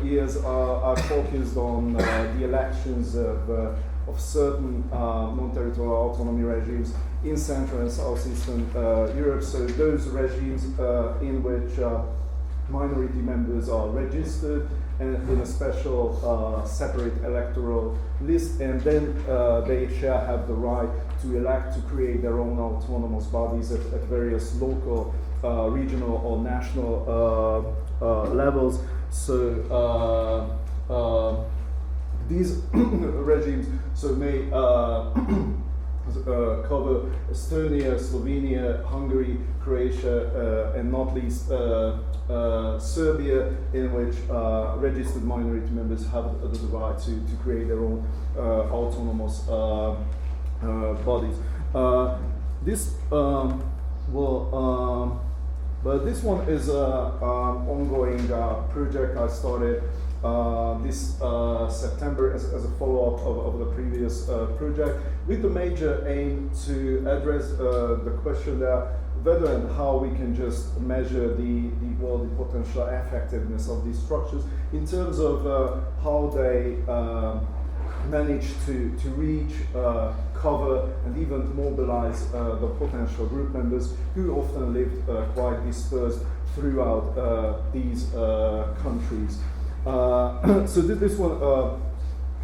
years are focused on the elections of certain non-territorial autonomy regimes in Central and Southeastern Europe. So those regimes in which minority members are registered and in a special separate electoral list, and then they shall have the right to elect to create their own autonomous bodies at various local, regional or national levels. So these regimes may cover Estonia, Slovenia, Hungary, Croatia, and not least Serbia, in which registered minority members have the right to create their own autonomous bodies. But this one is an ongoing project I started this September as a follow-up of the previous project, with the major aim to address the question that whether and how we can just measure the potential effectiveness of these structures in terms of how they manage to reach, cover, and even mobilize the potential group members who often lived quite dispersed throughout these countries. So this one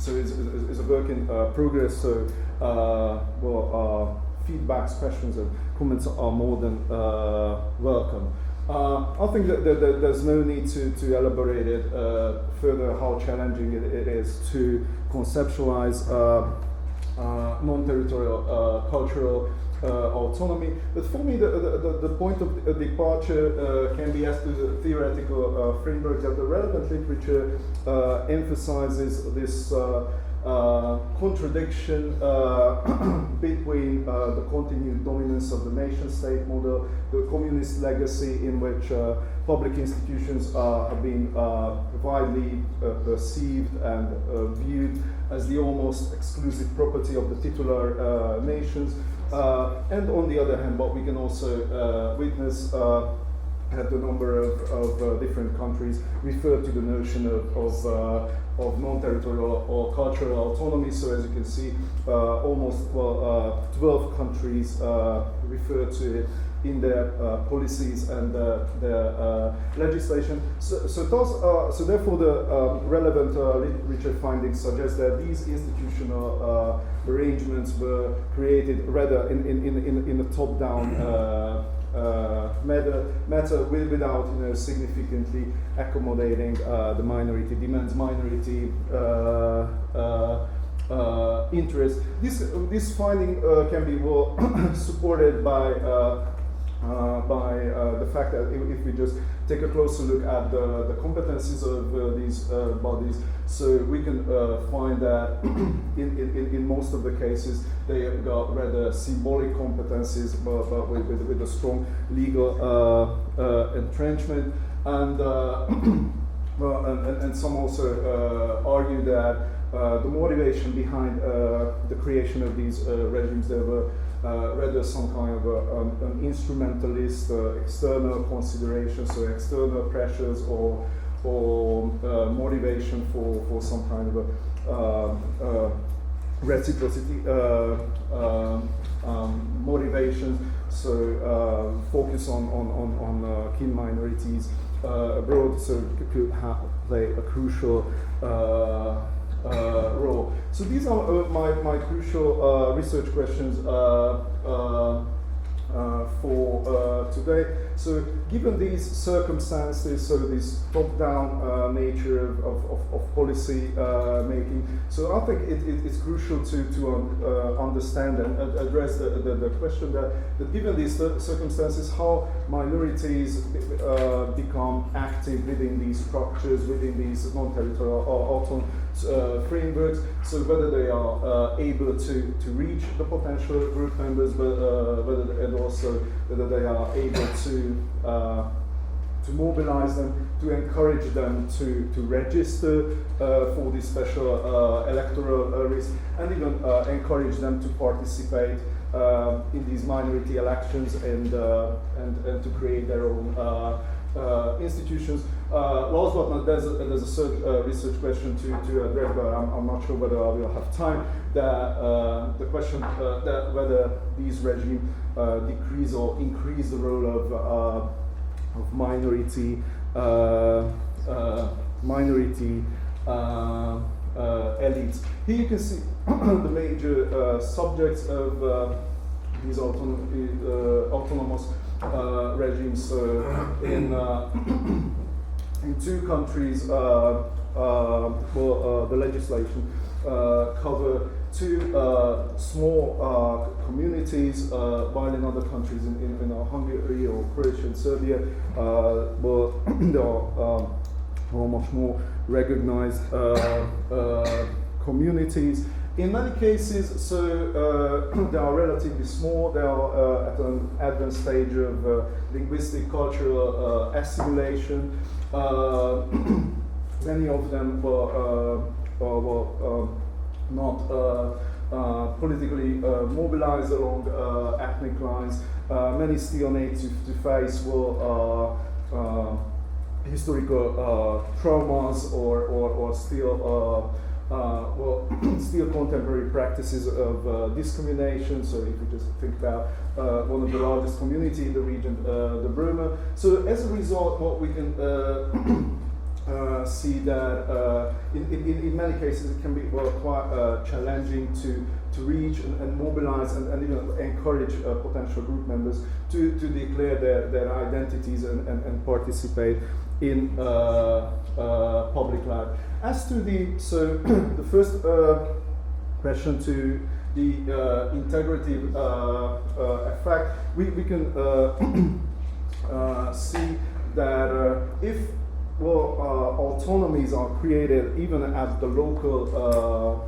is a work in progress. So feedbacks, questions, and comments are more than welcome. I think that there's no need to elaborate it further how challenging it is to conceptualize non-territorial cultural autonomy. But for me, the point of departure can be as to the theoretical framework that the relevant literature emphasizes this contradiction between the continued dominance of the nation-state model, the communist legacy in which public institutions have been widely perceived and viewed as the almost exclusive property of the titular nations, and on the other hand, what we can also witness at the number of different countries refer to the notion of non-territorial or cultural autonomy. So as you can see, almost 12 countries refer to it in their policies and their legislation. So therefore the relevant literature findings suggest that these institutional arrangements were created rather in a top-down matter without significantly accommodating the minority demands, minority interests. This finding can be well supported by the fact that if we just take a closer look at the competencies of these bodies, so we can find that in most of the cases they have got rather symbolic competencies, but with a strong legal entrenchment, and some also argue that the motivation behind the creation of these regimes, there were rather some kind of an instrumentalist external considerations, so external pressures or motivation for some kind of a reciprocity motivations. So focus on kin minorities abroad, so could play a crucial role. So these are my crucial research questions for today. So given these circumstances, so this top-down nature of policy making, so I think it's crucial to understand and address the question that given these circumstances, how minorities become active within these structures, within these non-territorial autonomous frameworks, so whether they are able to reach the potential group members, but and also whether they are able to mobilize them, to encourage them to register for this special electoral risk, and even encourage them to participate in these minority elections and to create their own institutions. Last but not, there's a research question to address, but I'm not sure whether I will have time. The question that whether these regimes decrease or increase the role of minority elites. Here you can see the major subjects of these autonomous regimes in two countries. The legislation cover two small communities, while in other countries, in Hungary or Croatia and Serbia, there are much more recognized communities. In many cases, so they are relatively small. They are at an advanced stage of linguistic, cultural assimilation. Many of them were not politically mobilized along ethnic lines. Many still need to face historical traumas or still still contemporary practices of discrimination. So if you just think about one of the largest community in the region, the Burma. So as a result, what we can see that in many cases it can be quite challenging to reach and mobilize and even encourage potential group members to declare their identities and participate in public life. As to the first question to the integrative effect, we can see that if autonomies are created even at the local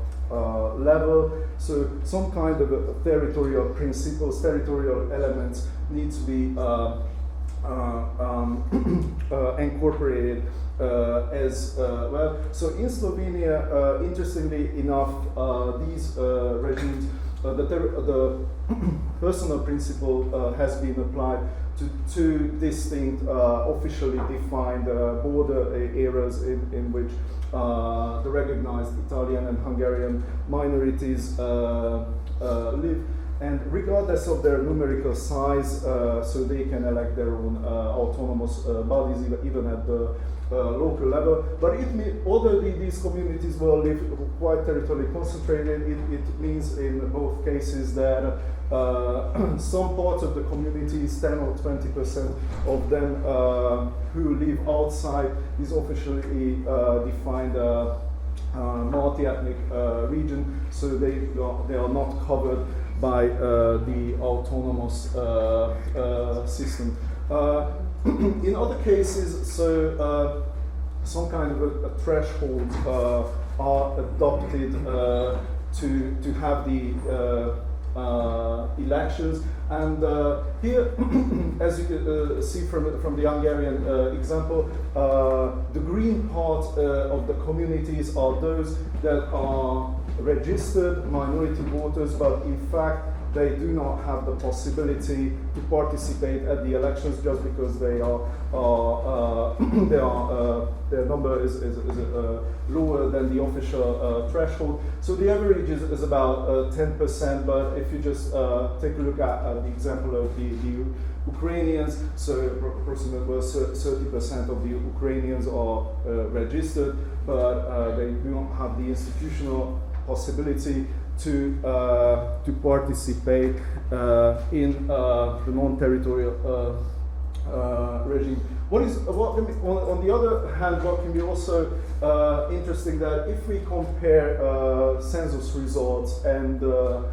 level, so some kind of territorial principles, territorial elements need to be incorporated as well. So in Slovenia, interestingly enough, these regimes, the personal principle has been applied to two distinct, officially defined border areas in which the recognized Italian and Hungarian minorities live. And regardless of their numerical size, so they can elect their own autonomous bodies, even at the local level. But although these communities will live quite territorially concentrated, it means in both cases that some parts of the communities, 10 or 20% of them who live outside this officially defined multi-ethnic region, so they are not covered by the autonomous system. In other cases, so some kind of a threshold are adopted to have the elections, and here, as you can see from the Hungarian example, the green part of the communities are those that are registered minority voters, but in fact they do not have the possibility to participate at the elections just because they are their number is lower than the official threshold. So the average is about 10%, but if you just take a look at the example of the Ukrainians, so approximately 30% of the Ukrainians are registered, but they do not have the institutional possibility to participate in the non-territorial regime. On the other hand, what can be also interesting that if we compare census results and the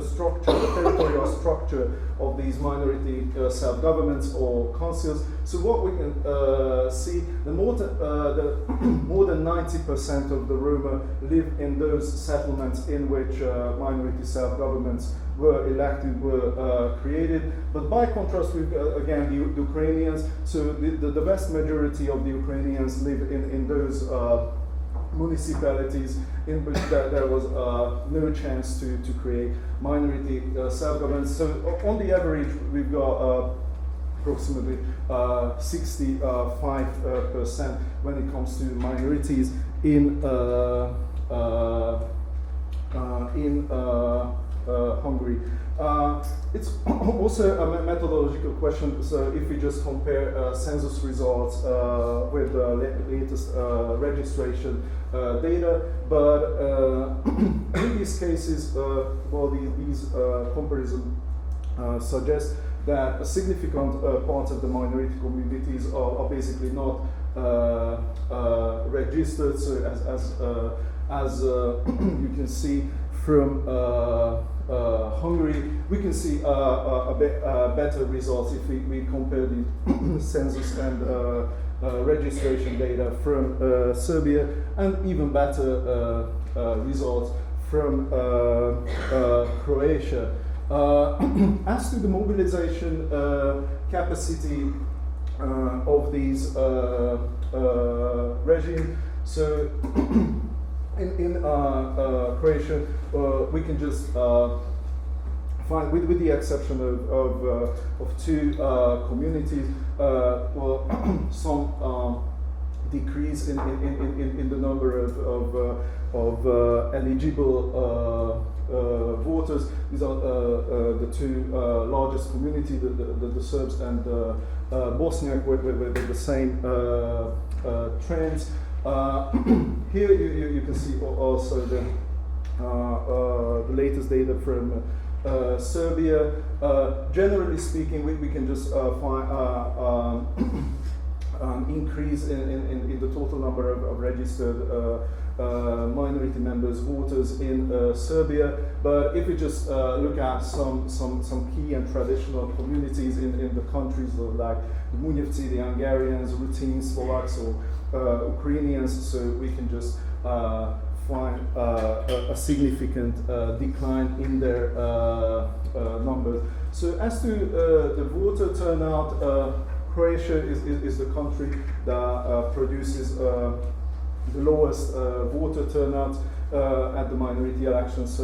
structure, the territorial structure of these minority self-governments or councils. So what we can see, more than 90% of the Roma live in those settlements in which minority self-governments were elected, were created. But by contrast with, again, the Ukrainians, so the vast majority of the Ukrainians live in those municipalities in which there was no chance to create minority self-governance. So on the average, we've got approximately 65% when it comes to minorities in Hungary. It's also a methodological question, so if we just compare census results with the latest registration data, but in these cases, well, these comparisons suggest that a significant part of the minority communities are basically not registered, so as you can see from Hungary, we can see a bit better results if we compare the census and registration data from Serbia, and even better results from Croatia. As to the mobilization capacity of these regime, so in Croatia, we can just find, with the exception of two communities, well, some decrease in the number of eligible voters. These are the two largest communities, the Serbs and Bosniak, with the same trends. Here you can see also the latest data from Serbia. Generally speaking, we can just find an increase in the total number of registered minority members, voters in Serbia. But if we just look at some key and traditional communities in the countries, like the Munyevci, the Hungarians, Rutheni, Slovaks, or Ukrainians, so we can just find a significant decline in their numbers. So as to the voter turnout, Croatia is the country that produces the lowest voter turnout at the minority elections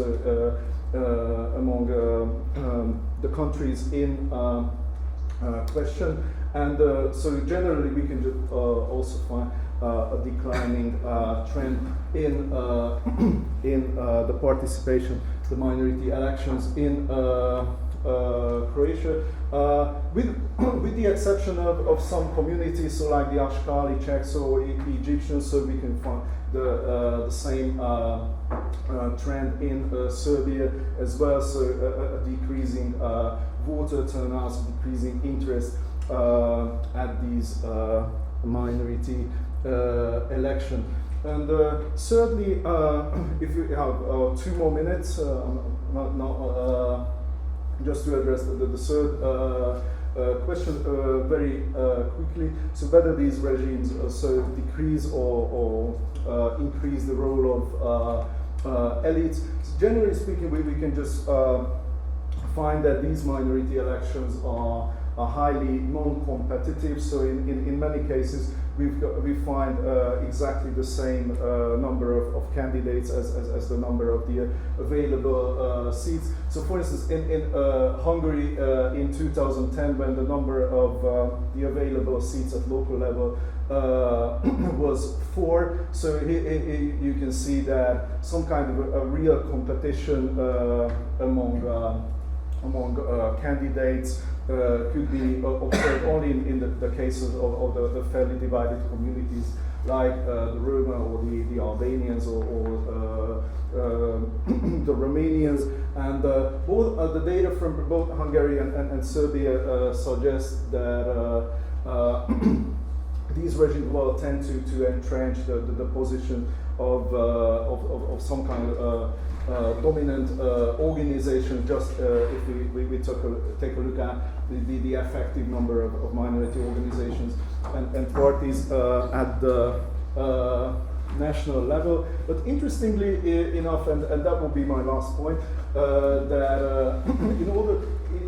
among the countries in question. And so generally we can just also find a declining trend in the participation, the minority elections in Croatia, with the exception of some communities, so like the Ashkali, Czechs, or Egyptians, so we can find the same trend in Serbia as well, so a decreasing voter turnouts, decreasing interest at these minority election. And thirdly, if you have 2 more minutes, just to address the third question very quickly. So whether these regimes also decrease or increase the role of elites. So generally speaking, we can just find that these minority elections are highly non-competitive. So in many cases, we find exactly the same number of candidates as the number of the available seats. So for instance, in Hungary in 2010, when the number of the available seats at local level was 4, so here you can see that some kind of a real competition among candidates could be observed only in the cases of the fairly divided communities, like the Roma or the Albanians or the Romanians. And both the data from both Hungary and Serbia suggests that these regimes will tend to entrench the position of some kind of dominant organization. Just if we take a look at the effective number of minority organizations and parties at the national level. But interestingly enough, and that will be my last point, that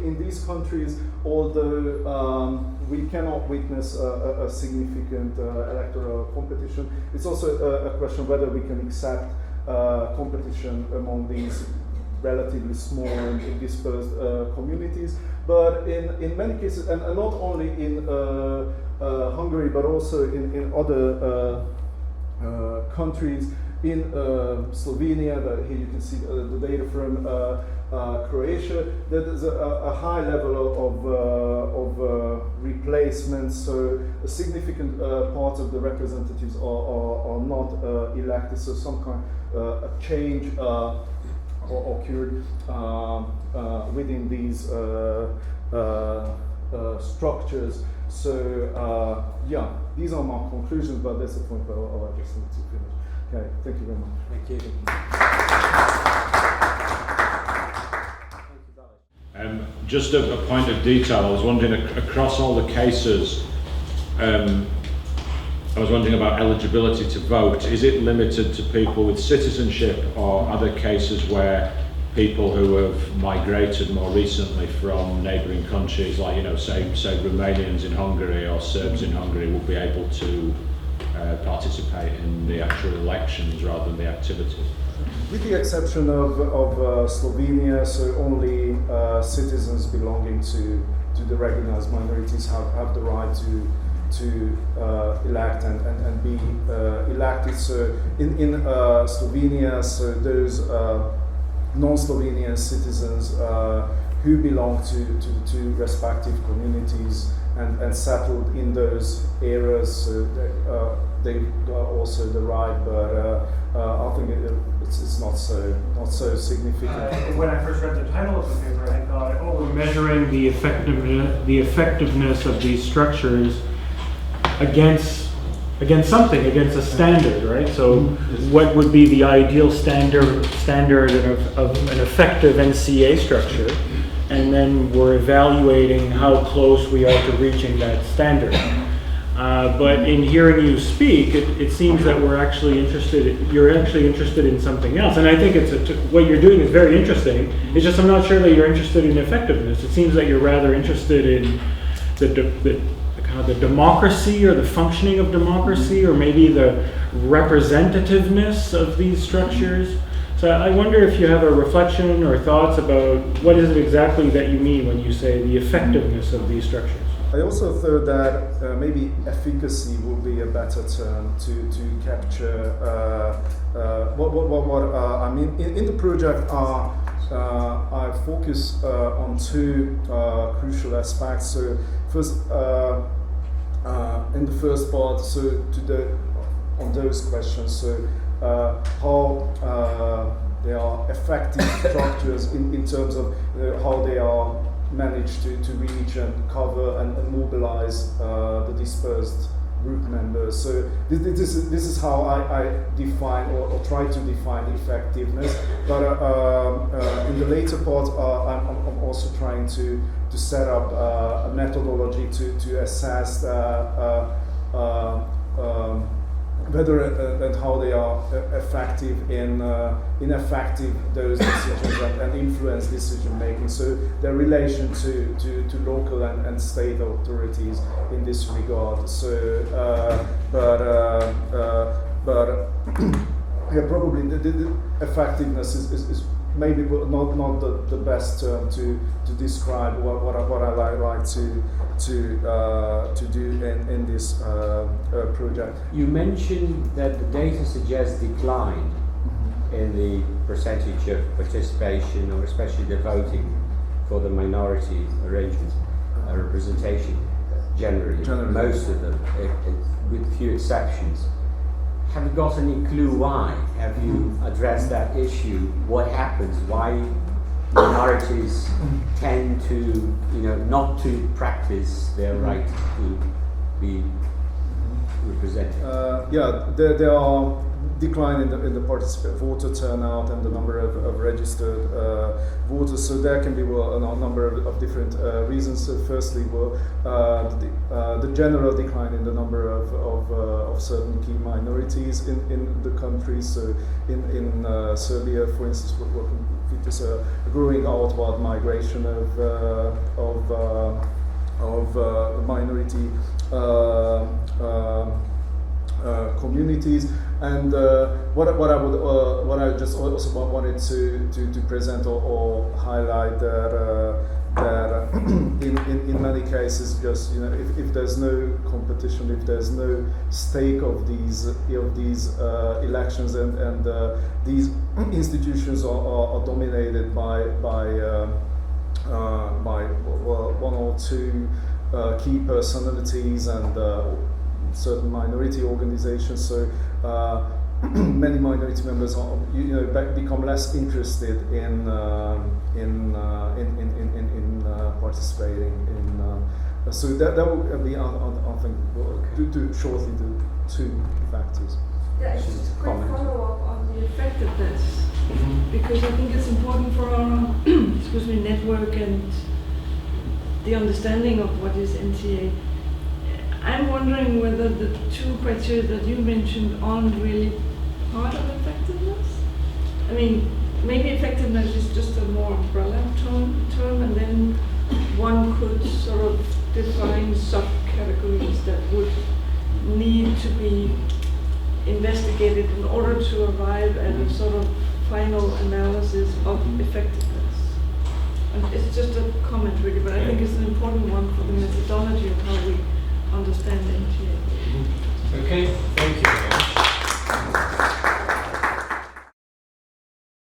in these countries, although we cannot witness a significant electoral competition, it's also a question whether we can accept competition among these relatively small and dispersed communities. But in many cases, and not only in Hungary, but also in other countries, in Slovenia, here you can see the data from Croatia, there's a high level of replacement, so a significant part of the representatives are not elected, so some kind of change occurred within these structures. So yeah, these are my conclusions, but that's the point where I just need to finish. Okay, thank you very much. Thank you. Just a point of detail, I was wondering across all the cases, I was wondering about eligibility to vote. Is it limited to people with citizenship, or are there cases where people who have migrated more recently from neighbouring countries, like, you know, say Romanians in Hungary or Serbs in Hungary, will be able to participate in the actual elections rather than the activities? With the exception of Slovenia, so only citizens belonging to the recognized minorities have the right to elect and be elected. So in Slovenia, so those non-Slovenian citizens who belong to respective communities and settled in those areas, so they've got also the right, but I think it's not so significant. When I first read the title of the paper, I thought, oh, we're measuring the effectiveness of these structures against something, against a standard, right? So what would be the ideal standard of an effective NCA structure? And then we're evaluating how close we are to reaching that standard. But in hearing you speak, it seems that you're actually interested in something else. And I think what you're doing is very interesting. It's just I'm not sure that you're interested in effectiveness. It seems that you're rather interested in the democracy, or the functioning of democracy, or maybe the representativeness of these structures. So I wonder if you have a reflection or thoughts about what is it exactly that you mean when you say the effectiveness of these structures. I also thought that maybe efficacy would be a better term to capture what I mean. In the project, I focus on two crucial aspects. So first, in the first part, so on those questions. So how they are effective structures in terms of how they are managed to reach and cover and mobilize the dispersed group members. So this is how I define or try to define effectiveness. But in the later part, I'm also trying to set up a methodology to assess whether and how they are effective in effective those decisions and influence decision making. So their relation to local and state authorities in this regard. So, yeah, probably the effectiveness is maybe not the best term to describe what I like to do in this project. You mentioned that the data suggests decline in the percentage of participation, or especially the voting for the minority arrangements, representation generally, most of them, with few exceptions. Have you got any clue why? Have you addressed that issue? What happens? Why minorities tend to, not to practice their right to be represented? Yeah, there are decline in the voter turnout and the number of registered voters. So there can be a number of different reasons. So firstly, the general decline in the number of certain key minorities in the country. So in Serbia, for instance, we're witness a growing outward migration of minority communities. And what I just also wanted to present or highlight that that in many cases, just if there's no competition, if there's no stake of these elections, and these institutions are dominated by one or two key personalities and certain minority organizations. So many minority members are, become less interested in participating in. So that will be, I think, shortly the two factors. Yeah, it's just a quick follow-up on the effectiveness, because I think it's important for our network and the understanding of what is NTA. I'm wondering whether the two criteria that you mentioned aren't really part of effectiveness. I mean, maybe effectiveness is just a more umbrella term, and then one could sort of define subcategories that would need to be investigated in order to arrive at a sort of final analysis of effectiveness. And it's just a comment really, but I think it's an